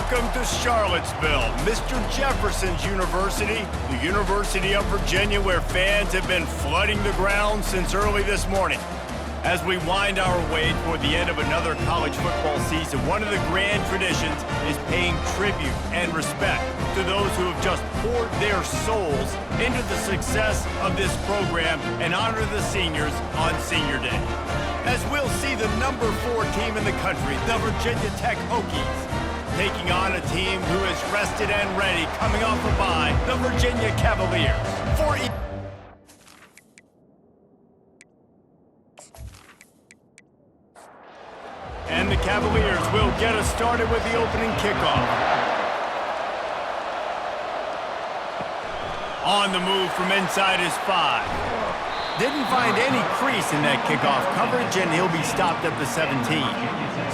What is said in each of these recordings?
Welcome to Charlottesville, Mr. Jefferson's University, the University of Virginia, where fans have been flooding the ground since early this morning. As we wind our way toward the end of another college football season, one of the grand traditions is paying tribute and respect to those who have just poured their souls into the success of this program and honor the seniors on Senior Day. As we'll see the number 4 team in the country, the Virginia Tech Hokies, taking on a team who is rested and ready, coming off a bye, the Virginia Cavaliers. And the Cavaliers will get us started with the opening kickoff. On the move from inside his 5. Didn't find any crease in that kickoff coverage, and he'll be stopped at the 17.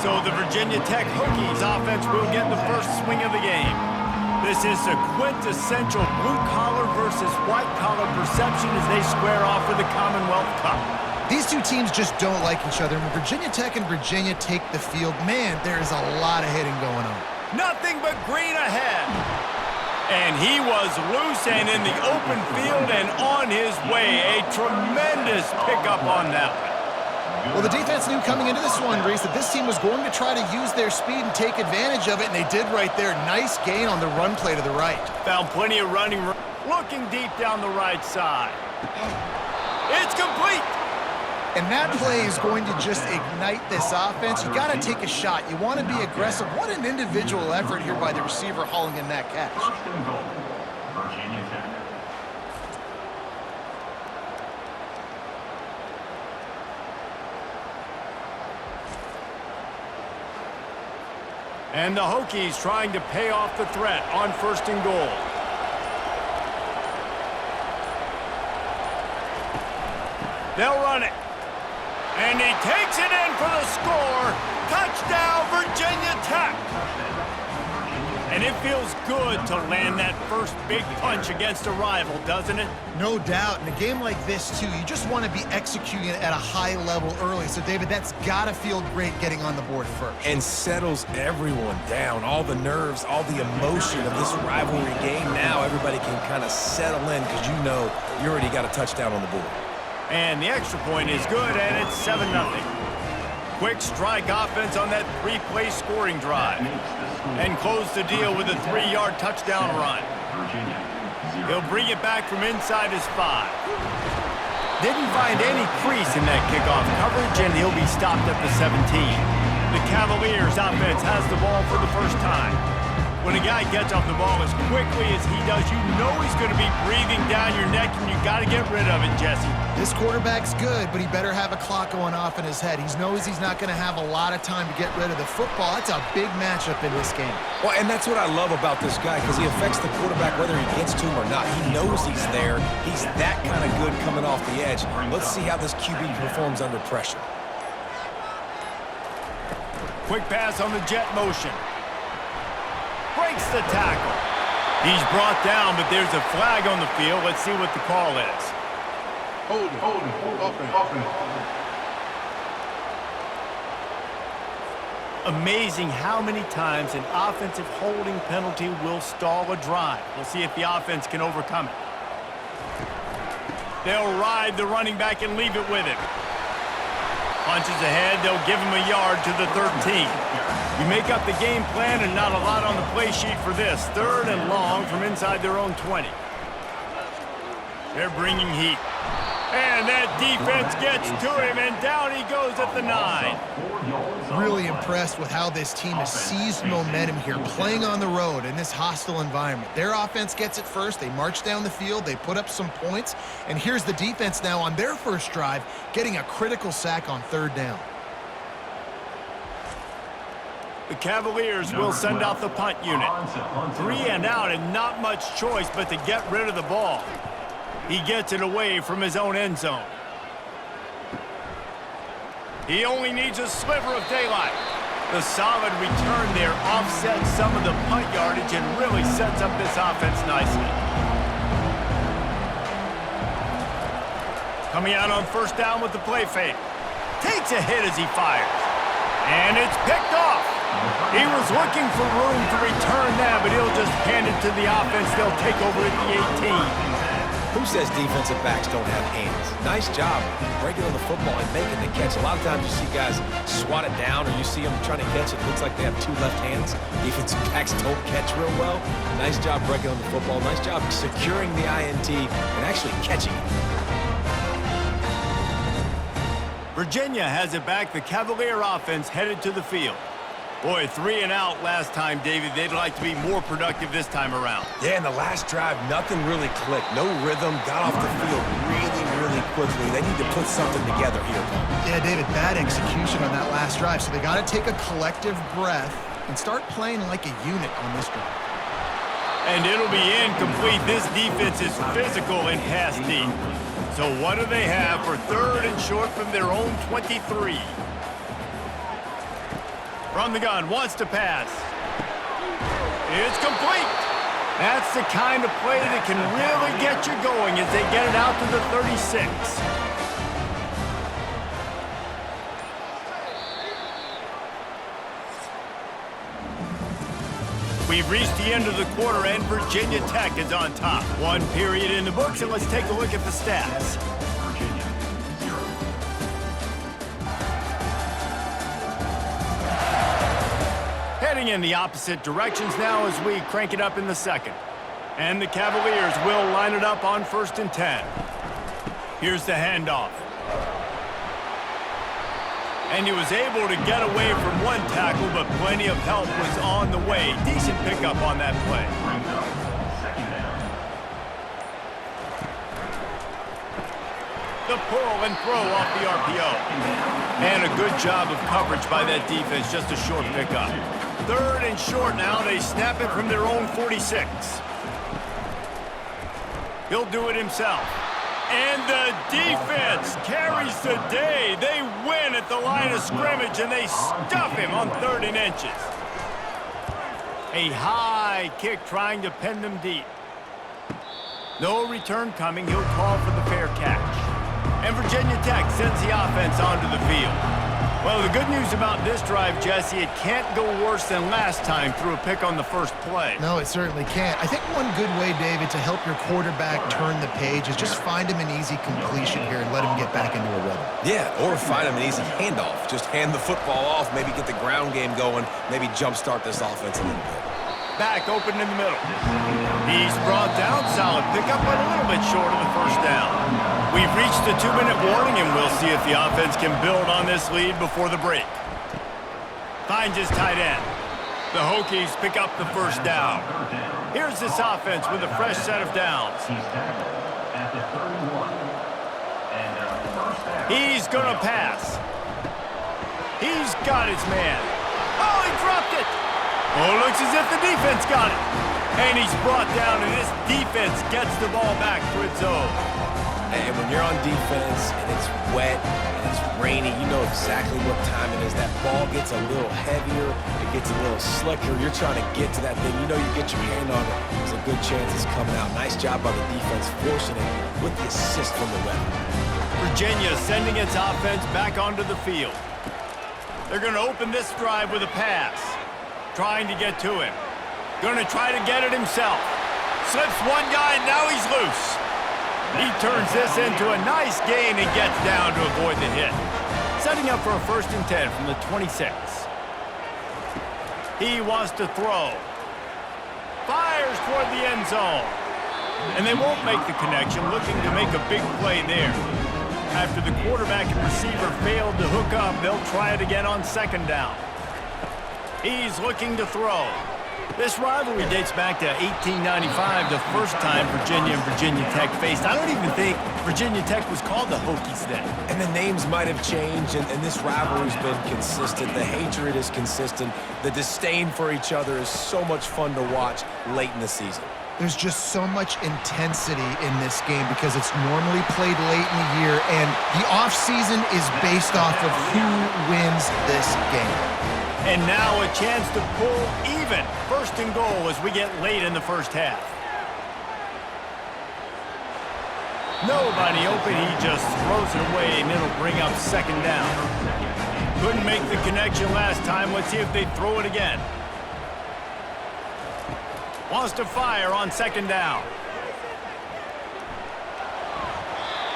So the Virginia Tech Hokies offense will get the first swing of the game. This is a quintessential blue-collar versus white-collar perception as they square off for the Commonwealth Cup. These two teams just don't like each other. When Virginia Tech and Virginia take the field, man, there's a lot of hitting going on. Nothing but green ahead. And he was loose and in the open field and on his way. A tremendous pickup on that one. Well, the defense knew coming into this one, Reese, that this team was going to try to use their speed and take advantage of it, and they did right there. Nice gain on the run play to the right. Found plenty of running room. Looking deep down the right side. It's complete. And that play is going to just ignite this offense. You got to take a shot. You want to be aggressive. What an individual effort here by the receiver hauling in that catch. First and goal, Virginia Tech. And the Hokies trying to pay off the threat on first and goal. They'll run it. And he takes it in for the score. Touchdown, Virginia Tech. And it feels good to land that first big punch against a rival, doesn't it? No doubt. In a game like this, too, you just want to be executing it at a high level early. So, David, that's got to feel great getting on the board first. And settles everyone down. All the nerves, all the emotion of this rivalry game. Now everybody can kind of settle in because you know you already got a touchdown on the board. And the extra point is good, and it's 7-0. Quick strike offense on that 3-play scoring drive. And close the deal with a 3-yard touchdown run. He'll bring it back from inside his 5. Didn't find any crease in that kickoff coverage, and he'll be stopped at the 17. The Cavaliers offense has the ball for the first time. When a guy gets off the ball as quickly as he does, you know he's going to be breathing down your neck, and you got to get rid of it, Jesse. This quarterback's good, but he better have a clock going off in his head. He knows he's not going to have a lot of time to get rid of the football. That's a big matchup in this game. Well, and that's what I love about this guy because he affects the quarterback whether he gets to him or not. He knows he's there. He's that kind of good coming off the edge. Let's see how this QB performs under pressure. Quick pass on the jet motion. Breaks the tackle. He's brought down, but there's a flag on the field. Let's see what the call is. Hold it. Amazing how many times an offensive holding penalty will stall a drive. We'll see if the offense can overcome it. They'll ride the running back and leave it with him. Punches ahead, they'll give him a yard to the 13. You make up the game plan and not a lot on the play sheet for this. 3rd and long from inside their own 20. They're bringing heat. And that defense gets to him, and down he goes at the 9. Really impressed with how this team has seized momentum here, playing on the road in this hostile environment. Their offense gets it first. They march down the field. They put up some points. And here's the defense now on their first drive, getting a critical sack on 3rd down. The Cavaliers will send out the punt unit. 3 and out and not much choice but to get rid of the ball. He gets it away from his own end zone. He only needs a sliver of daylight. The solid return there offsets some of the punt yardage and really sets up this offense nicely. Coming out on first down with the play fake. Takes a hit as he fires. And it's picked off. He was looking for room to return that, but he'll just hand it to the offense. They'll take over at the 18. Who says defensive backs don't have hands? Nice job breaking on the football and making the catch. A lot of times you see guys swat it down or you see them trying to catch it. It looks like they have two left hands. Defensive backs don't catch real well. Nice job breaking on the football. Nice job securing the INT and actually catching it. Virginia has it back. The Cavalier offense headed to the field. Boy, 3 and out last time, David. They'd like to be more productive this time around. Yeah, in the last drive, nothing really clicked. No rhythm. Got off the field really quickly. They need to put something together here. Yeah, David, bad execution on that last drive. So they got to take a collective breath and start playing like a unit on this drive. And it'll be incomplete. This defense is physical and pass deep. So what do they have for 3rd and short from their own 23? From the gun, wants to pass. It's complete. That's the kind of play that can really get you going as they get it out to the 36. We've reached the end of the quarter, and Virginia Tech is on top. 1 period in the books, and let's take a look at the stats. Heading in the opposite directions now as we crank it up in the second. And the Cavaliers will line it up on 1st and 10. Here's the handoff. And he was able to get away from one tackle, but plenty of help was on the way. Decent pickup on that play. The pull and throw off the RPO. And a good job of coverage by that defense, just a short pickup. 3rd and short now. They snap it from their own 46. He'll do it himself. And the defense carries the day. They win at the line of scrimmage, and they stuff him on 3rd and inches. A high kick trying to pin them deep. No return coming. He'll call for the fair catch. And Virginia Tech sends the offense onto the field. Well, the good news about this drive, Jesse, it can't go worse than last time through a pick on the first play. No, it certainly can't. I think one good way, David, to help your quarterback turn the page is just find him an easy completion here and let him get back into a rhythm. Yeah, or find him an easy handoff. Just hand the football off, maybe get the ground game going, maybe jumpstart this offense a little bit. Back open in the middle. He's brought down. Solid pickup, but a little bit short of the first down. We've reached the 2-minute warning, and we'll see if the offense can build on this lead before the break. Finds his tight end. The Hokies pick up the first down. Here's this offense with a fresh set of downs. He's going to pass. He's got his man. Oh, he dropped it. Oh, looks as if the defense got it. And he's brought down, and this defense gets the ball back to its own. And when you're on defense and it's wet and it's rainy, you know exactly what time it is. That ball gets a little heavier, it gets a little slicker. You're trying to get to that thing. You know you get your hand on it. There's a good chance it's coming out. Nice job by the defense forcing it with the assist from the ref. Virginia sending its offense back onto the field. They're going to open this drive with a pass. Trying to get to him. Going to try to get it himself. Slips one guy, and now he's loose. He turns this into a nice gain and gets down to avoid the hit. Setting up for a 1st and 10 from the 26. He wants to throw. Fires toward the end zone. And they won't make the connection, looking to make a big play there. After the quarterback and receiver failed to hook up, they'll try it again on 2nd down. He's looking to throw. This rivalry dates back to 1895, the first time Virginia and Virginia Tech faced. I don't even think Virginia Tech was called the Hokies then. And the names might have changed, and this rivalry's been consistent. The hatred is consistent. The disdain for each other is so much fun to watch late in the season. There's just so much intensity in this game because it's normally played late in the year, and the offseason is based off of who wins this game. And now a chance to pull even. 1st and goal as we get late in the first half. Nobody open. He just throws it away, and it'll bring up 2nd down. Couldn't make the connection last time. Let's see if they throw it again. Wants to fire on second down.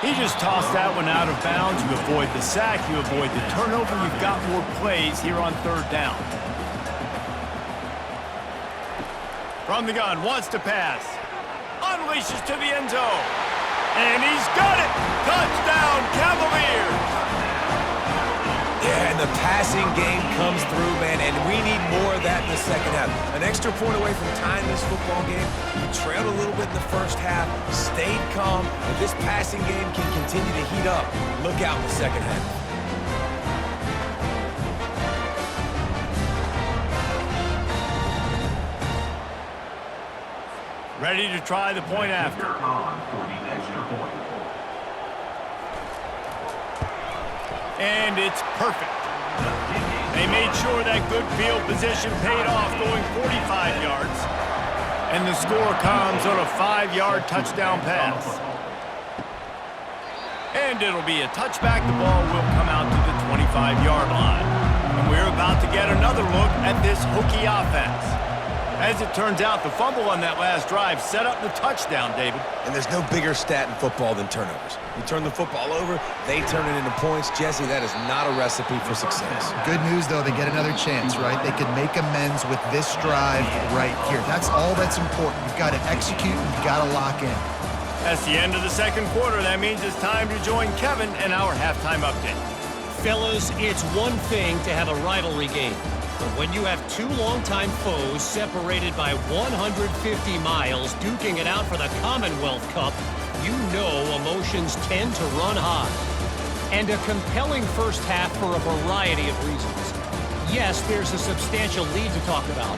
He just tossed that one out of bounds. You avoid the sack, you avoid the turnover. You've got more plays here on third down. From the gun, wants to pass. Unleashes to the end zone. And he's got it! Touchdown, Cavaliers! Yeah, and the passing game comes through, man, and we need more of that in the second half. An extra point away from tying this football game. You trailed a little bit in the first half, stayed calm. If this passing game can continue to heat up, look out in the second half. Ready to try the point after. And it's perfect. They made sure that good field position paid off, going 45 yards. And the score comes on a 5-yard touchdown pass. And it'll be a touchback. The ball will come out to the 25-yard line. And we're about to get another look at this hooky offense. As it turns out, the fumble on that last drive set up the touchdown, David. And there's no bigger stat in football than turnovers. You turn the football over, they turn it into points. Jesse, that is not a recipe for success. Good news, though, they get another chance, right? They can make amends with this drive right here. That's all that's important. You've got to execute, and you've got to lock in. That's the end of the second quarter. That means it's time to join Kevin in our halftime update. Fellas, it's one thing to have a rivalry game. But when you have two longtime foes separated by 150 miles duking it out for the Commonwealth Cup, you know emotions tend to run high. And a compelling first half for a variety of reasons. Yes, there's a substantial lead to talk about,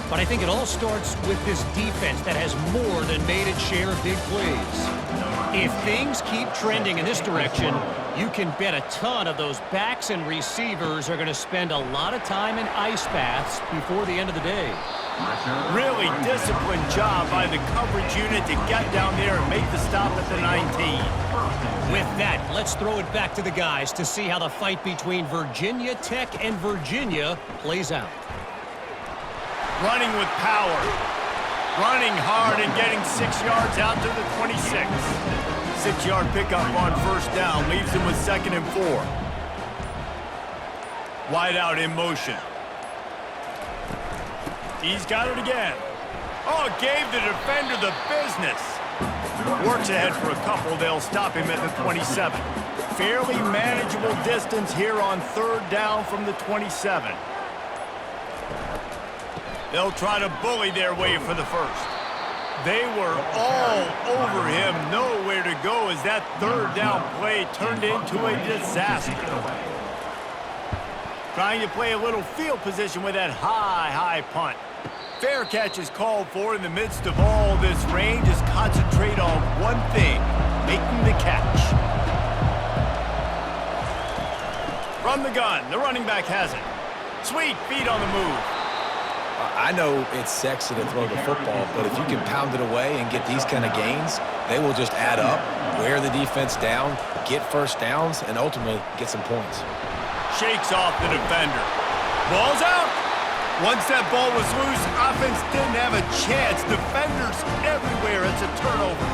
but I think it all starts with this defense that has more than made its share of big plays. If things keep trending in this direction, you can bet a ton of those backs and receivers are going to spend a lot of time in ice baths before the end of the day. Really disciplined job by the coverage unit to get down there and make the stop at the 19. With that, let's throw it back to the guys to see how the fight between Virginia Tech and Virginia plays out. Running with power. Running hard and getting 6 yards out to the 26. 6-yard pickup on first down leaves him with 2nd and 4. Wide out in motion. He's got it again. Oh, gave the defender the business. Works ahead for a couple. They'll stop him at the 27. Fairly manageable distance here on third down from the 27. They'll try to bully their way for the first. They were all over him. Nowhere to go as that third down play turned into a disaster. Trying to play a little field position with that high punt. Fair catch is called for in the midst of all this rain. Just concentrate on one thing, making the catch. From the gun, the running back has it. Sweet feet on the move. I know it's sexy to throw the football, but if you can pound it away and get these kind of gains, they will just add up, wear the defense down, get first downs, and ultimately get some points. Shakes off the defender. Ball's out. Once that ball was loose, offense didn't have a chance. Defenders everywhere. It's a turnover.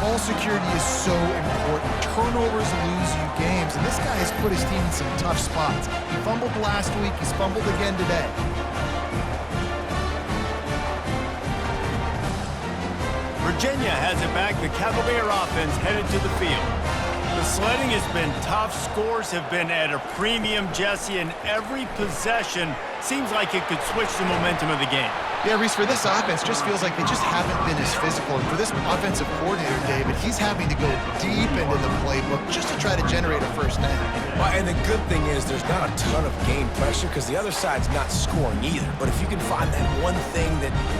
Ball security is so important. Turnovers lose you games, and this guy has put his team in some tough spots. He fumbled last week. He's fumbled again today. Virginia has it back. The Cavalier offense headed to the field. The sledding has been tough. Scores have been at a premium, Jesse, and every possession seems like it could switch the momentum of the game. Yeah, Reese, for this offense, just feels like they just haven't been as physical. And for this offensive coordinator, David, he's having to go deep into the playbook just to try to generate a first down. Well, and the good thing is there's not a ton of game pressure because the other side's not scoring either. But if you can find that one thing,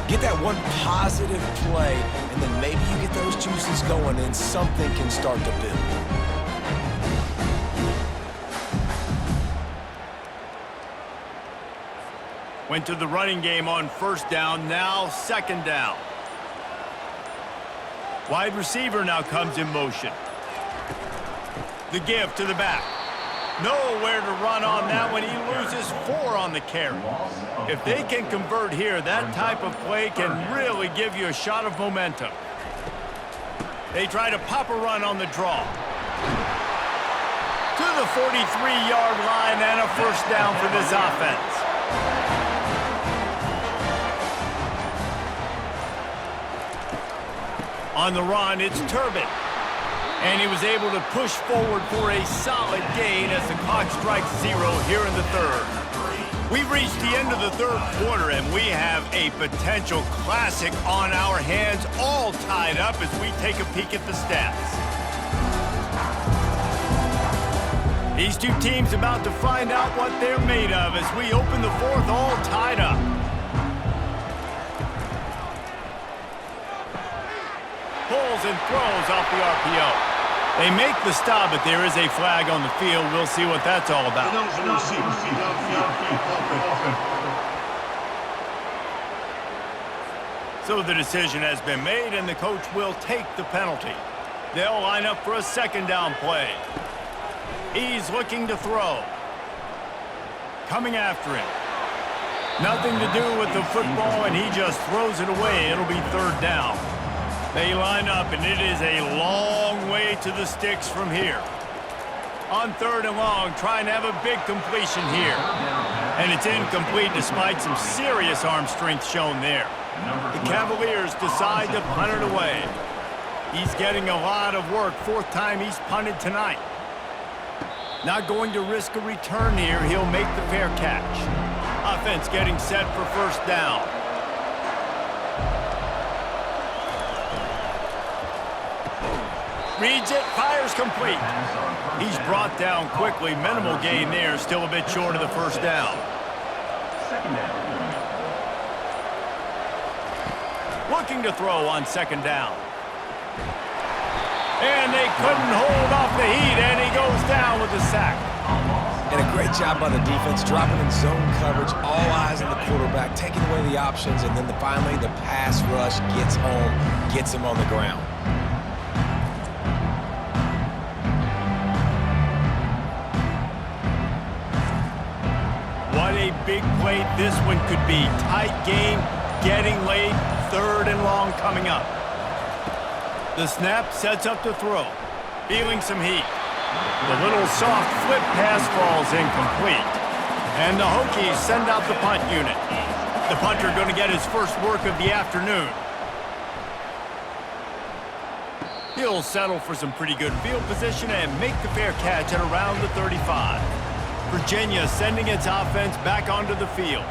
get that one positive play, and then maybe you get those juices going and something can start to build. Went to the running game on first down, now second down. Wide receiver now comes in motion. The give to the back. Nowhere to run on that one. He loses 4 on the carry. If they can convert here, that type of play can really give you a shot of momentum. They try to pop a run on the draw. To the 43-yard line and a first down for this offense. On the run, it's Turbin. And he was able to push forward for a solid gain as the clock strikes 0 here in the third. We've reached the end of the third quarter, and we have a potential classic on our hands, all tied up as we take a peek at the stats. These two teams about to find out what they're made of as we open the fourth, all tied up. Pulls and throws off the RPO. They make the stop, but there is a flag on the field. We'll see what that's all about. So the decision has been made, and the coach will take the penalty. They'll line up for a second down play. He's looking to throw. Coming after him. Nothing to do with the football, and he just throws it away. It'll be third down. They line up, and it is a long way to the sticks from here. On third and long, trying to have a big completion here. And it's incomplete despite some serious arm strength shown there. The Cavaliers decide to punt it away. He's getting a lot of work. 4th time he's punted tonight. Not going to risk a return here. He'll make the fair catch. Offense getting set for first down. Reads it, fires complete. He's brought down quickly. Minimal gain there, still a bit short of the first down. Looking to throw on second down. And they couldn't hold off the heat, and he goes down with a sack. And a great job by the defense, dropping in zone coverage, all eyes on the quarterback, taking away the options, and then finally the pass rush gets home, gets him on the ground. What a big play this one could be. Tight game, getting late, third and long coming up. The snap sets up the throw. Feeling some heat. The little soft flip pass falls incomplete. And the Hokies send out the punt unit. The punter going to get his first work of the afternoon. He'll settle for some pretty good field position and make the fair catch at around the 35. Virginia sending its offense back onto the field.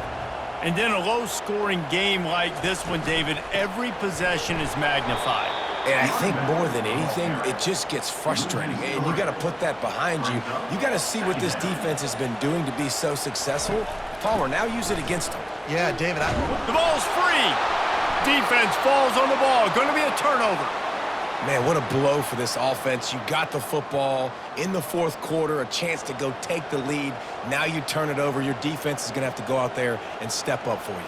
And in a low-scoring game like this one, David, every possession is magnified. And I think more than anything, it just gets frustrating. And you got to put that behind you. You got to see what this defense has been doing to be so successful. Palmer, now use it against them. Yeah, David. The ball's free. Defense falls on the ball. Going to be a turnover. Man, what a blow for this offense. You got the football in the fourth quarter, a chance to go take the lead. Now you turn it over. Your defense is going to have to go out there and step up for you.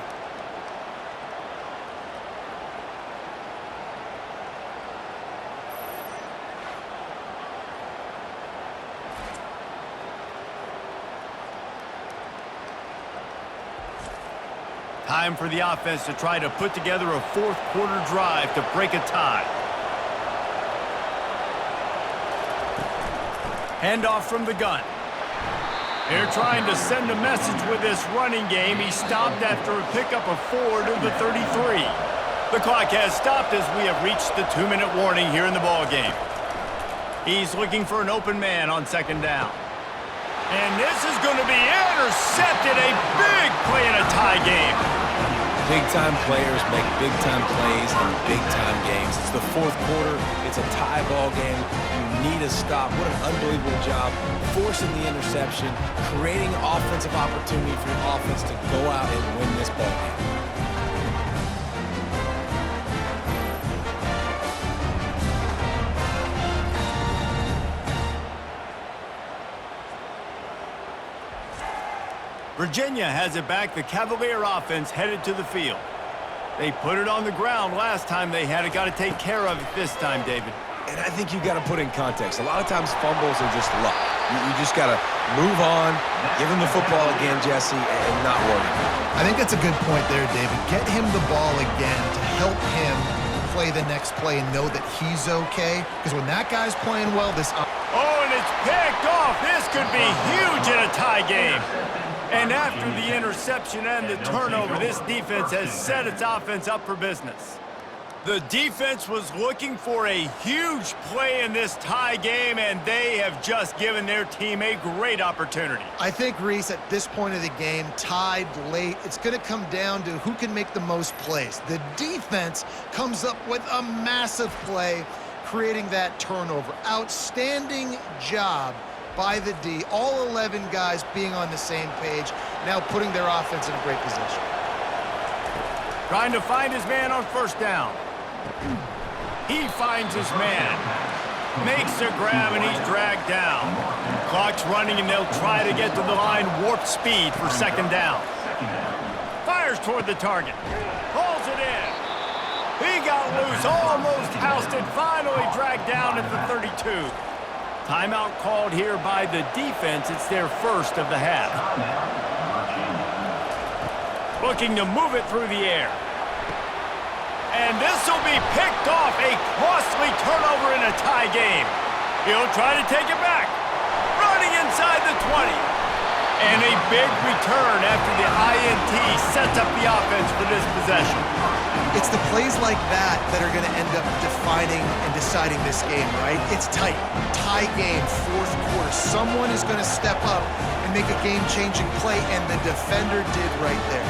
Time for the offense to try to put together a fourth quarter drive to break a tie. Handoff from the gun. They're trying to send a message with this running game. He stopped after a pickup of 4 to the 33. The clock has stopped as we have reached the 2-minute warning here in the ballgame. He's looking for an open man on second down. And this is going to be intercepted. A big play in a tie game. Big-time players make big-time plays in big-time games. It's the fourth quarter. It's a tie ball game. You need a stop. What an unbelievable job forcing the interception, creating offensive opportunity for your offense to go out and win this ball game. Virginia has it back. The Cavalier offense headed to the field. They put it on the ground last time they had it. Got to take care of it this time, David. And I think you got to put in context. A lot of times fumbles are just luck. You just got to move on, give him the football again, Jesse, and not worry. I think that's a good point there, David. Get him the ball again to help him play the next play and know that he's okay. Because when that guy's playing well, this... Oh, and it's picked off. This could be huge in a tie game. And after the interception and the turnover, this defense has set its offense up for business. The defense was looking for a huge play in this tie game, and they have just given their team a great opportunity. I think, Reese, at this point of the game, tied late, it's going to come down to who can make the most plays. The defense comes up with a massive play, creating that turnover. Outstanding job by the D. All 11 guys being on the same page, now putting their offense in a great position. Trying to find his man on first down. He finds his man. Makes a grab, and he's dragged down. Clock's running, and they'll try to get to the line warp speed for second down. Fires toward the target. Pulls it in. He got loose, almost housed it, finally dragged down at the 32. Timeout called here by the defense. It's their first of the half. Looking to move it through the air. And this will be picked off. A costly turnover in a tie game. He'll try to take it back. Running inside the 20. And a big return after the INT sets up the offense for this possession. It's the plays like that that are going to end up defining and deciding this game, right? It's tight. Tie game, fourth quarter. Someone is going to step up and make a game-changing play, and the defender did right there.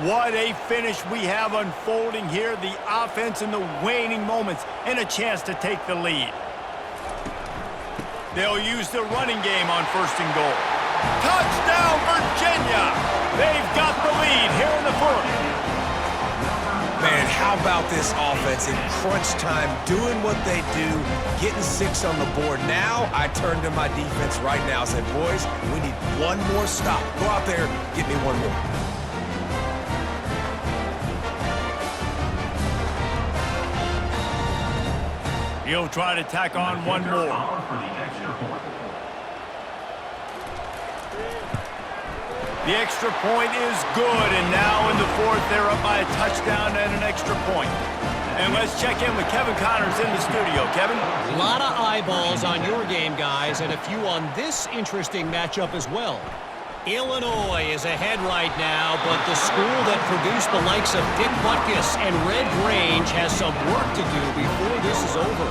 What a finish we have unfolding here. The offense in the waning moments and a chance to take the lead. They'll use the running game on first and goal. Touchdown, Virginia! They've got the lead here in the fourth. Man, how about this offense in crunch time, doing what they do, getting 6 on the board. Now I turn to my defense right now and say, boys, we need one more stop. Go out there, get me one more. He'll try to tack on one more. The extra point is good, and now in the fourth, they're up by a touchdown and an extra point. And let's check in with Kevin Connors in the studio. Kevin? A lot of eyeballs on your game, guys, and a few on this interesting matchup as well. Illinois is ahead right now, but the school that produced the likes of Dick Butkus and Red Grange has some work to do before this is over.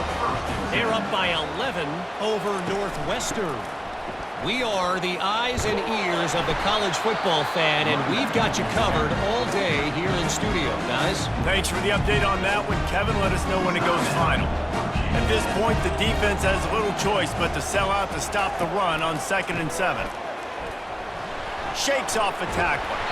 They're up by 11 over Northwestern. We are the eyes and ears of the college football fan, and we've got you covered all day here in studio, guys. Thanks for the update on that one, Kevin. Let us know when it goes final. At this point, the defense has little choice but to sell out to stop the run on 2nd and 7. Shakes off the tackler.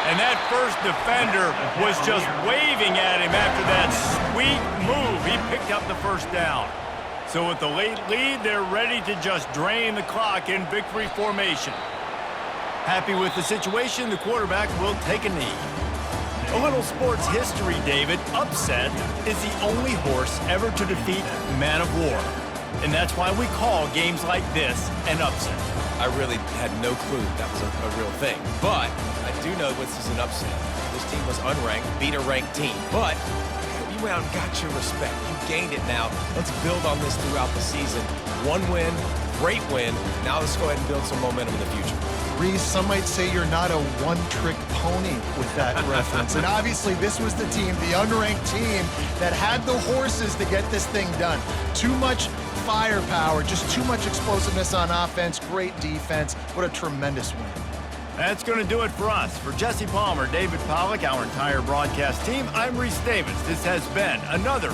And that first defender was just waving at him after that sweet move. He picked up the first down. So with the late lead, they're ready to just drain the clock in victory formation. Happy with the situation, the quarterback will take a knee. A little sports history, David. Upset is the only horse ever to defeat Man of War. And that's why we call games like this an upset. I really had no clue that was a real thing. But I do know this is an upset. This team was unranked, beat a ranked team. But you went out and got your respect. You gained it now. Let's build on this throughout the season. One win, great win. Now let's go ahead and build some momentum in the future. Reese, some might say you're not a one-trick pony with that reference. And obviously, this was the team, the unranked team, that had the horses to get this thing done. Too much firepower, just too much explosiveness on offense, great defense. What a tremendous win. That's going to do it for us. For Jesse Palmer, David Pollack, our entire broadcast team, I'm Reese Davis. This has been another